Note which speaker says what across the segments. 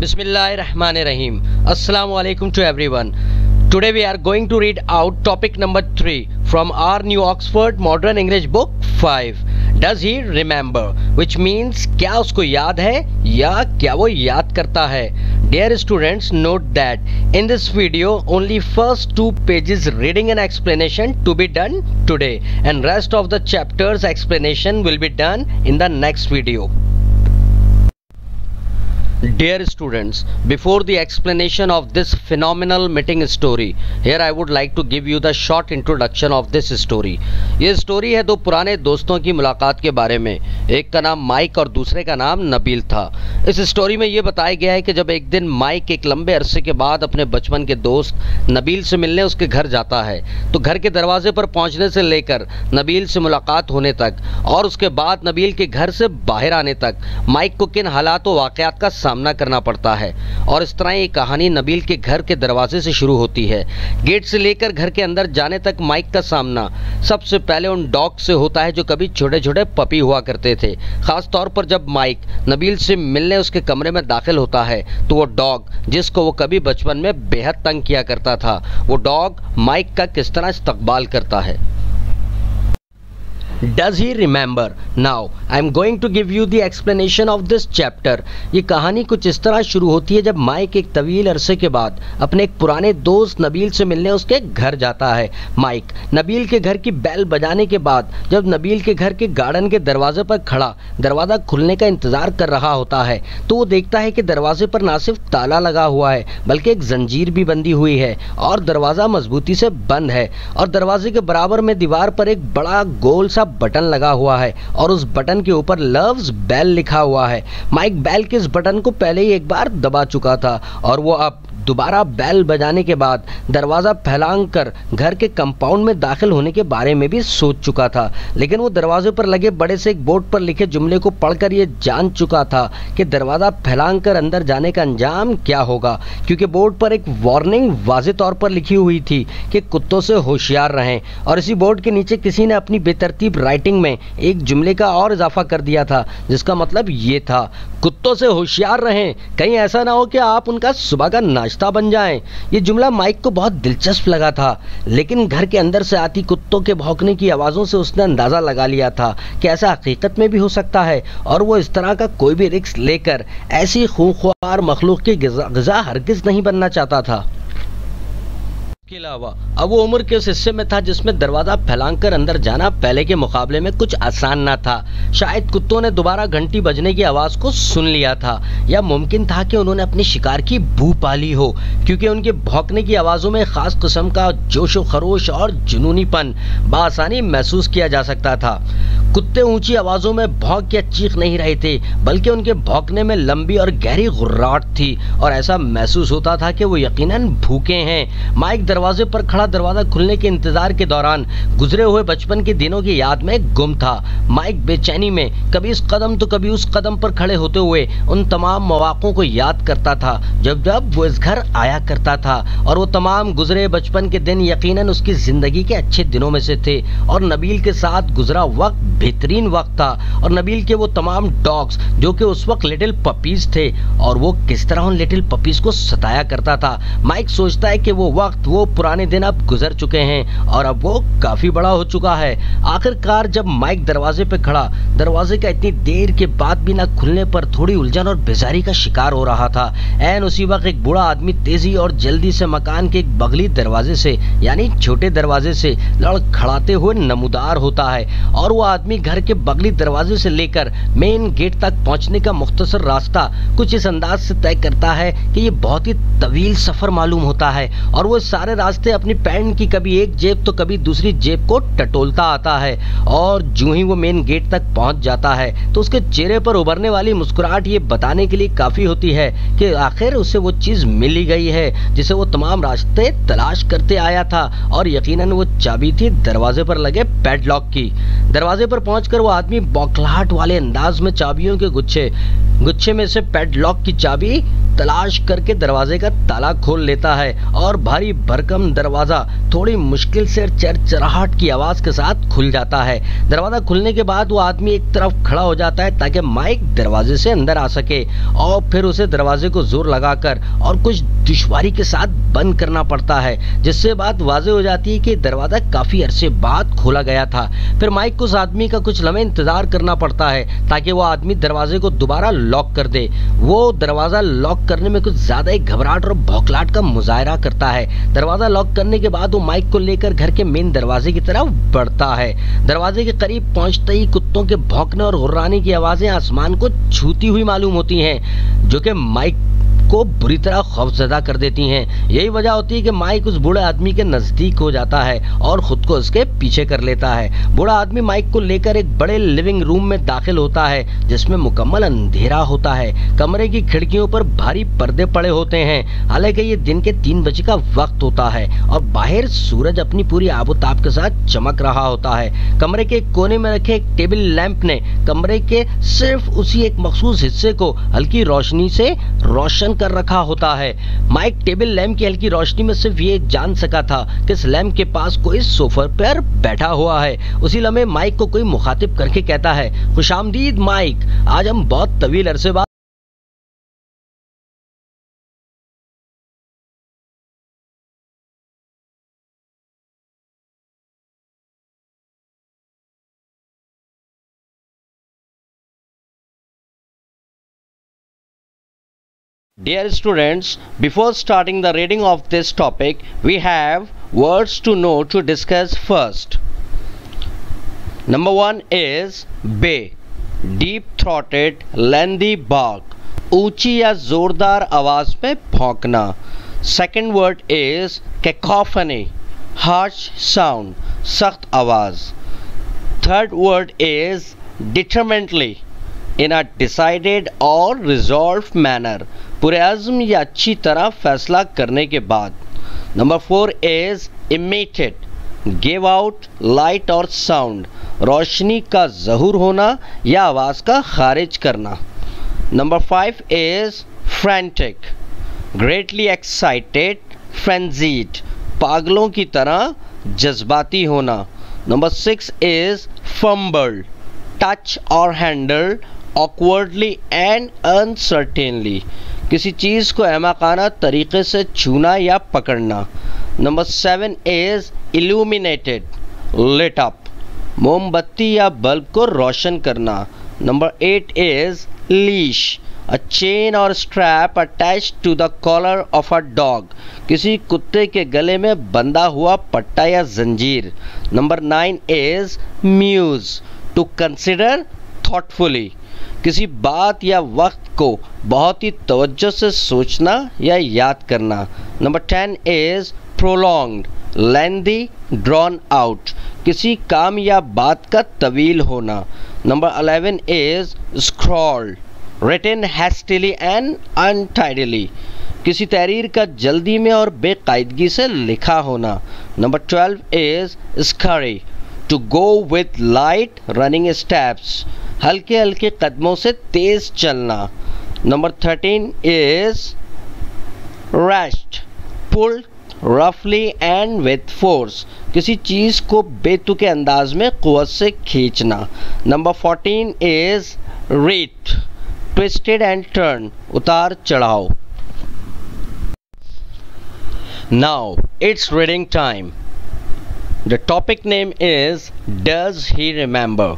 Speaker 1: Bismillahirrahmanirrahim. Assalamu alaikum to everyone. Today we are going to read out topic number 3 from our New Oxford Modern English book 5. Does he remember? Which means क्या उसको याद है या क्या वो याद करता है. Dear students, note that in this video only first 2 pages reading and explanation to be done today, and rest of the chapters explanation will be done in the next video. Dear students, before the explanation of this phenomenal meeting story, here I would like to give you the short introduction of this story. ये story है दो पुराने दोस्तों की मुलाकात के बारे में. एक का नाम माइक और दूसरे का नाम नबील था. इस स्टोरी में ये बताया गया है कि जब एक दिन माइक एक लंबे अरसे के बाद अपने बचपन के दोस्त नबील से मिलने उसके घर जाता है, तो घर के दरवाजे पर पहुंचने से लेकर नबील से मुलाकात होने तक और उसके बाद नबील के घर से बाहर आने तक माइक को किन हालात व वाक़यात का सामना करना पड़ता है. और इस तरह ये कहानी नबील के घर के दरवाजे से शुरू होती है. गेट से लेकर घर के अंदर जाने तक माइक का सामना सबसे पहले उन डॉग से होता है जो कभी छोटे छोटे पपी हुआ करते थे. खास तौर पर जब माइक नबील से मिलने उसके कमरे में दाखिल होता है तो वो डॉग जिसको वो कभी बचपन में बेहद तंग किया करता था, वो डॉग माइक का किस तरह इस्तकबाल करता है. Does he remember? Now I am going to give you the explanation of this chapter. ये कहानी कुछ इस तरह शुरू होती है जब माइक एक तवील अरसे के बाद अपने एक पुराने दोस्त नबील से मिलने उसके घर जाता है. माइक नबील के घर की बेल बजाने के बाद जब नबील के घर के गार्डन के दरवाजे पर खड़ा दरवाज़ा खुलने का इंतज़ार कर रहा होता है तो वो देखता है कि दरवाजे पर ना सिर्फ ताला लगा हुआ है बल्कि एक जंजीर भी बंधी हुई है और दरवाज़ा मजबूती से बंद है और दरवाजे के बराबर में दीवार पर एक बड़ा गोल सा बटन लगा हुआ है और उस बटन के ऊपर लव्स बेल लिखा हुआ है. माइक बेल के इस बटन को पहले ही एक बार दबा चुका था और वो अब दोबारा बेल बजाने के बाद दरवाज़ा फैलाकर घर के कंपाउंड में दाखिल होने के बारे में भी सोच चुका था. लेकिन वो दरवाजे पर लगे बड़े से एक बोर्ड पर लिखे जुमले को पढ़कर ये जान चुका था कि दरवाज़ा फैलाकर अंदर जाने का अंजाम क्या होगा, क्योंकि बोर्ड पर एक वार्निंग वाज़े तौर पर लिखी हुई थी कि कुत्तों से होशियार रहें. और इसी बोर्ड के नीचे किसी ने अपनी बेतरतीब राइटिंग में एक जुमले का और इजाफा कर दिया था जिसका मतलब ये था, कुत्तों से होशियार रहें, कहीं ऐसा ना हो कि आप उनका सुबह का नाश्ता बन जाएं. ये जुमला माइक को बहुत दिलचस्प लगा था, लेकिन घर के अंदर से आती कुत्तों के भौंकने की आवाज़ों से उसने अंदाज़ा लगा लिया था कि ऐसा हकीकत में भी हो सकता है और वो इस तरह का कोई भी रिस्क लेकर ऐसी खूंखार मखलूक की ग़िज़ा हरगिज़ नहीं बनना चाहता था. के अलावा अब वो उम्र के उस हिस्से में था जिसमें दरवाज़ा फैलाकर अंदर जाना पहले के मुकाबले में कुछ आसान ना था. शायद कुत्तों ने दोबारा घंटी बजने की आवाज़ को सुन लिया था या मुमकिन था कि उन्होंने अपने शिकार की बू पाली हो, क्योंकि उनके भौंकने की आवाज़ों में ख़ास किस्म का जोश व खरोश और जुनूनीपन बआसानी महसूस किया जा सकता था. कुत्ते ऊंची आवाज़ों में भौंक या चीख नहीं रहे थे बल्कि उनके भौंकने में लंबी और गहरी गुर्राहट थी और ऐसा महसूस होता था कि वो यकीनन भूखे हैं. माइक दरवाजे पर खड़ा दरवाज़ा खुलने के इंतज़ार के दौरान गुजरे हुए बचपन के दिनों की याद में गुम था. माइक बेचैनी में कभी इस कदम तो कभी उस कदम पर खड़े होते हुए उन तमाम मौक़ों को याद करता था जब जब वो इस घर आया करता था और वो तमाम गुजरे बचपन के दिन यकीनन उसकी ज़िंदगी के अच्छे दिनों में से थे और नबील के साथ गुजरा वक्त बेहतरीन वक्त था और नबील के वो तमाम डॉग्स जो कि उस वक्त लिटिल पपीज़ थे और वो किस तरह उन लिटिल पपीज़ को सताया करता था. माइक सोचता है कि वो वक्त वो पुराने दिन अब गुजर चुके हैं और अब वो काफ़ी बड़ा हो चुका है. आखिरकार जब माइक दरवाजे पे खड़ा दरवाजे का इतनी देर के बाद भी ना खुलने पर थोड़ी उलझन और बेजारी का शिकार हो रहा था. ऐन उसी वक्त एक बूढ़ा आदमी तेजी और जल्दी से मकान के एक बगली दरवाजे से यानी छोटे दरवाजे से लड़खड़ाते हुए नमूदार होता है और वो आदमी घर के बगली दरवाजे से लेकर मेन गेट तक पहुंचने का मुख्तसर रास्ता कुछ इस अंदाज से तय करता है कि ये बहुत ही तवील सफ़र मालूम होता है और वो सारे रास्ते अपनी पैंट की कभी एक जेब तो कभी दूसरी जेब को टटोलता आता है और जो ही वो मेन गेट तक पहुंच जाता है तो उसके चेहरे पर उभरने वाली मुस्कुराहट ये बताने के लिए काफ़ी होती है कि आखिर उसे वो चीज़ मिल ही गई है जिसे वो तमाम रास्ते तलाश करते आया था और यकीनन वो चाबी थी दरवाजे पर लगे पैडलॉक की. दरवाजे पर पहुंचकर वो आदमी बौखलाहट वाले अंदाज में चाबियों के गुच्छे में से पैडलॉक की चाबी तलाश करके दरवाजे का ताला खोल लेता है और भारी भरकम दरवाजा थोड़ी मुश्किल से चरचराहट की आवाज के साथ खुल जाता है। दरवाजा खुलने के बाद वो आदमी एक तरफ खड़ा हो जाता है ताकि माइक दरवाजे से अंदर आ सके और फिर उसे दरवाजे को जोर लगाकर और कुछ दुश्वारी के साथ बंद करना पड़ता है, जिससे बात वाज़ेह हो जाती है कि दरवाजा काफी अरसे बाद खोला गया था। फिर माइक को उस आदमी का कुछ लम्हे इंतजार करना पड़ता है ताकि वो आदमी दरवाजे को दोबारा लॉक कर दे। वो दरवाजा लॉक करने में कुछ ज्यादा ही घबराहट और भौखलाहट का मुजाहरा करता है। दरवाजा लॉक करने के बाद वो माइक को लेकर घर के मेन दरवाजे की तरफ बढ़ता है। दरवाजे के करीब पहुंचते ही कुत्तों के भौंकने और गुर्राने की आवाजें आसमान को छूती हुई मालूम होती हैं, जो कि माइक को बुरी तरह खौफजदा कर देती हैं। यही वजह होती है कि माइक उस बूढ़े आदमी के नजदीक हो जाता है और खुद को उसके पीछे कर लेता है। बूढ़ा आदमी माइक को लेकर एक बड़े लिविंग रूम में दाखिल होता है जिसमें मुकम्मल अंधेरा होता है। कमरे की खिड़कियों पर भारी पर्दे पड़े होते हैं। हालांकि ये दिन के 3 बजे का वक्त होता है और बाहर सूरज अपनी पूरी आबोताब के साथ चमक रहा होता है। कमरे के कोने में रखे एक टेबल लैंप ने कमरे के सिर्फ उसी एक मखसूस हिस्से को हल्की रोशनी से रोशन कर रखा होता है। माइक टेबल लैंप की हल्की रोशनी में सिर्फ ये जान सका था कि इस लैंप के पास कोई सोफे पर बैठा हुआ है। उसी लम्हे माइक को कोई मुखातिब करके कहता है, खुशामदीद माइक, आज हम बहुत तवील अरसे बाद Dear students, before starting the reading of this topic, we have words to know to discuss first. Number 1 is bay, deep-throated, lengthy bark, ऊंची या जोरदार आवाज में भौंकना. Second word is cacophony, harsh sound, सख्त आवाज. Third word is determinedly, in a decided or resolved manner, पूरे अज़्म या अच्छी तरह फैसला करने के बाद. Number 4 is emitted, give out light or sound, रोशनी का ज़हूर होना या आवाज़ का खारिज करना. Number 5 is frantic, greatly excited, frenzied, पागलों की तरह जज्बाती होना. Number 6 is fumbled, touch or handle awkwardly and uncertainly, किसी चीज़ को अहमकाना तरीके से छूना या पकड़ना. Number 7 is illuminated, lit up, मोमबत्ती या बल्ब को रोशन करना. Number 8 is leash, a chain or strap attached to the collar of a dog, किसी कुत्ते के गले में बंधा हुआ पट्टा या जंजीर. Number 9 is muse, to consider thoughtfully, किसी बात या वक्त को बहुत ही तवज्जो से सोचना या याद करना. Number 10 is prolonged, lengthy, drawn out, किसी काम या बात का तवील होना. Number 11 is scrawled, written hastily and untidily, किसी तहरीर का जल्दी में और बेकायदगी से लिखा होना. Number 12 is scurry, to go with light running steps, हल्के हल्के कदमों से तेज चलना. Number 13 is wrenched, pulled roughly and with force, किसी चीज़ को बेतुके अंदाज में क़ुव्वत से खींचना. Number 14 is wreath, twisted and turned, उतार चढ़ाव. Now it's reading time. The topic name is Does He Remember?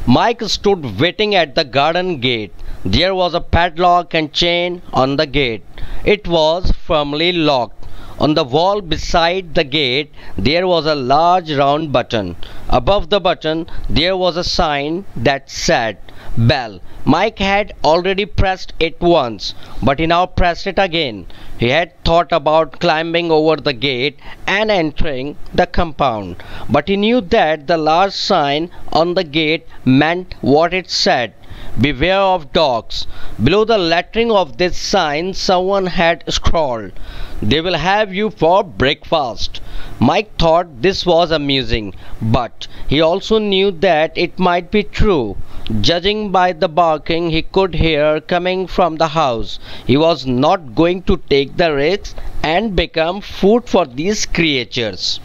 Speaker 1: Mike stood waiting at the garden gate. There was a padlock and chain on the gate. It was firmly locked. On the wall beside the gate there was a large round button. Above the button there was a sign that said Bell. Mike had already pressed it once, but he now pressed it again. He had thought about climbing over the gate and entering the compound, but he knew that the large sign on the gate meant what it said. beware of dogs. Below the lettering of this sign, someone had scrawled, "They will have you for breakfast." Mike thought this was amusing, but he also knew that it might be true. Judging by the barking he could hear coming from the house, he was not going to take the risk and become food for these creatures.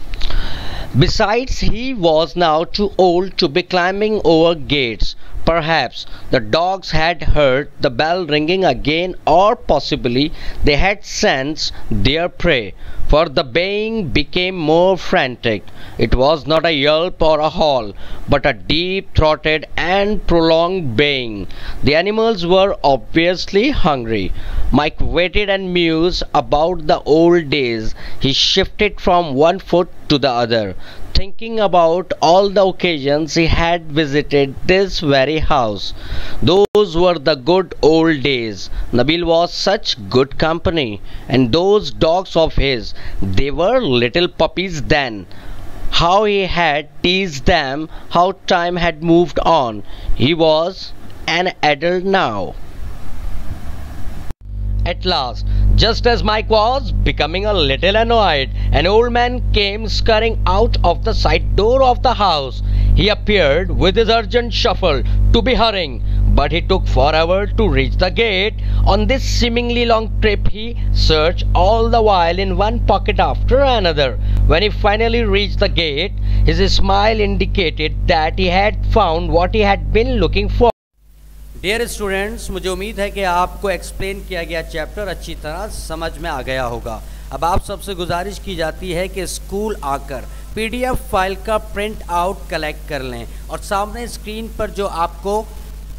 Speaker 1: Besides, he was now too old to be climbing over gates. Perhaps the dogs had heard the bell ringing again, or possibly they had sensed their prey, for the baying became more frantic. It was not a yelp or a howl, but a deep-throated and prolonged baying. The animals were obviously hungry. Mike waited and mused about the old days. He shifted from one foot to the other, thinking about all the occasions he had visited this very house. Those were the good old days. Nabil was such good company, and those dogs of his, they were little puppies then. How he had teased them, how time had moved on. He was an adult now. At last, just as Mike was becoming a little annoyed, an old man came scurrying out of the side door of the house. He appeared with his urgent shuffle to be hurrying, but he took forever to reach the gate. On this seemingly long trip he searched all the while in one pocket after another. When he finally reached the gate, his smile indicated that he had found what he had been looking for. Dear students, मुझे उम्मीद है कि आपको explain किया गया chapter अच्छी तरह समझ में आ गया होगा। अब आप सबसे गुजारिश की जाती है कि स्कूल आकर पीडीएफ फाइल का प्रिंट आउट कलेक्ट कर लें और सामने स्क्रीन पर जो आपको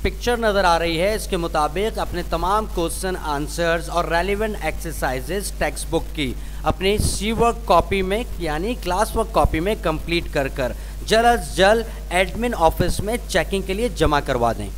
Speaker 1: पिक्चर नज़र आ रही है इसके मुताबिक अपने तमाम क्वेश्चन आंसर्स और रेलिवेंट एक्सरसाइजेस टेक्स्ट बुक की अपनी सी वर्क कॉपी में यानी क्लास वर्क कॉपी में कंप्लीट कर जल्द अज जल्द एडमिन ऑफिस में चेकिंग के लिए जमा करवा दें।